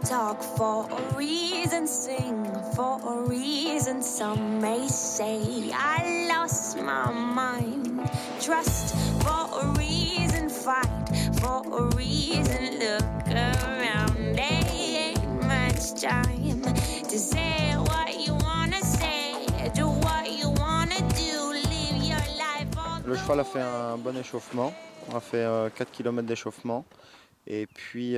talk for a reason, sing for a reason. Some may say I lost my mind. Trust for a reason, fight for a reason. Look around, there ain't much time to say what you wanna say, do what you wanna do, live your life on the Le cheval a fait un bon échauffement, on a fait 4 km d'échauffement. Et puis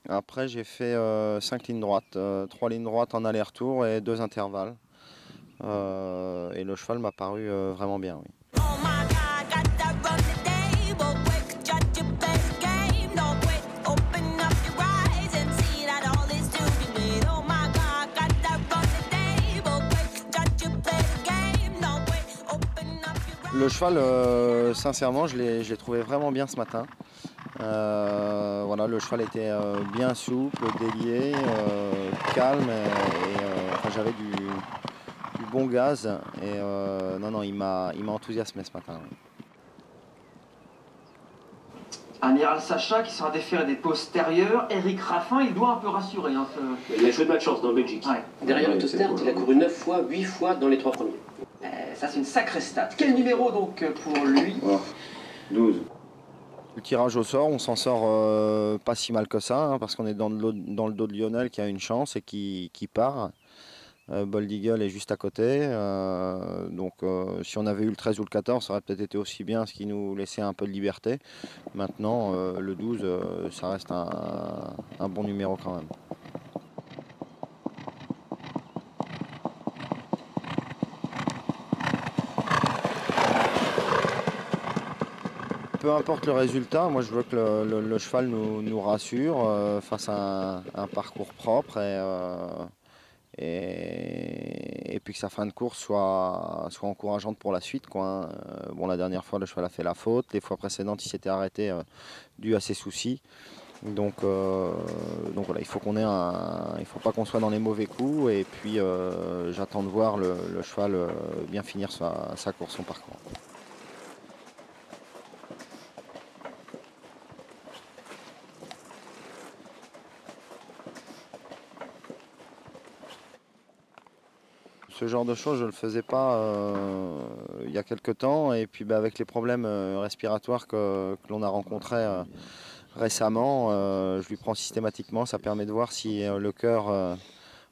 après j'ai fait 5 lignes droites, 3 lignes droites en aller-retour et 2 intervalles. Et le cheval m'a paru vraiment bien, oui. oh my God, got that run the table, quick, judge your best game, no quit, open up your eyes and see that all is to be made. Oh my God, got that run the table, quick, judge your best game, no quit, open up your eyes. Le cheval, sincèrement, je l'ai trouvé vraiment bien ce matin. Voilà, le cheval était bien souple, délié, calme enfin, j'avais du bon gaz et non, il m'a enthousiasmé ce matin. Oui. Amiral Sacha qui sera déféré des postérieurs. Eric Raffin, il doit un peu rassurer. Hein, Il a joué de malchance dans Belgique. Ouais. Derrière le Tostert, il a couru 9 fois, 8 fois dans les 3 premiers. Ça, c'est une sacrée stat. Quel numéro donc pour lui? 12. Le tirage au sort, on s'en sort pas si mal que ça, hein, parce qu'on est dans le dos de Lionel qui a une chance et qui part. Bold Eagle est juste à côté, donc si on avait eu le 13 ou le 14, ça aurait peut-être été aussi bien, ce qui nous laissait un peu de liberté. Maintenant, le 12, ça reste un bon numéro quand même. Peu importe le résultat, moi je veux que le cheval nous rassure, fasse un parcours propre et puis que sa fin de course soit encourageante pour la suite, quoi, hein. Bon, la dernière fois le cheval a fait la faute, les fois précédentes il s'était arrêté dû à ses soucis. Donc voilà, il faut pas qu'on soit dans les mauvais coups et puis j'attends de voir le cheval bien finir sa course, son parcours. Ce genre de choses, je ne le faisais pas il y a quelque temps. Et puis avec les problèmes respiratoires que l'on a rencontrés récemment, je lui prends systématiquement. Ça permet de voir si le cœur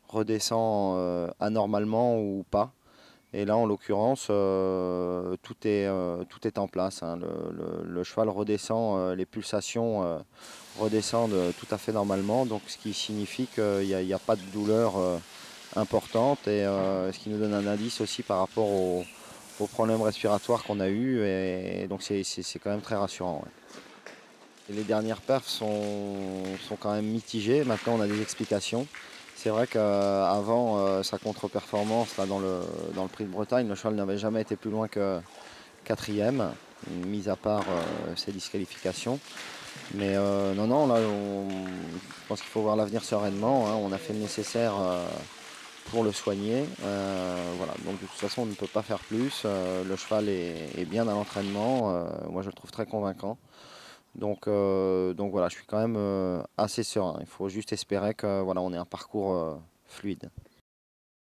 redescend anormalement ou pas. Et là, en l'occurrence, tout est en place, hein. Le cheval redescend, les pulsations redescendent tout à fait normalement. Donc, ce qui signifie qu'il n'y a pas de douleur importante et ce qui nous donne un indice aussi par rapport aux problèmes respiratoires qu'on a eu et donc c'est quand même très rassurant. Ouais. Et les dernières perfs sont quand même mitigées. Maintenant on a des explications. C'est vrai qu'avant sa contre-performance là, dans le Prix de Bretagne, le cheval n'avait jamais été plus loin que 4e, mis à part ses disqualifications. Mais non, là je pense qu'il faut voir l'avenir sereinement, hein. On a fait le nécessaire pour le soigner. Voilà. Donc de toute façon on ne peut pas faire plus. Le cheval est bien à l'entraînement. Moi je le trouve très convaincant. Donc voilà, je suis quand même assez serein. Il faut juste espérer que voilà, on ait un parcours fluide.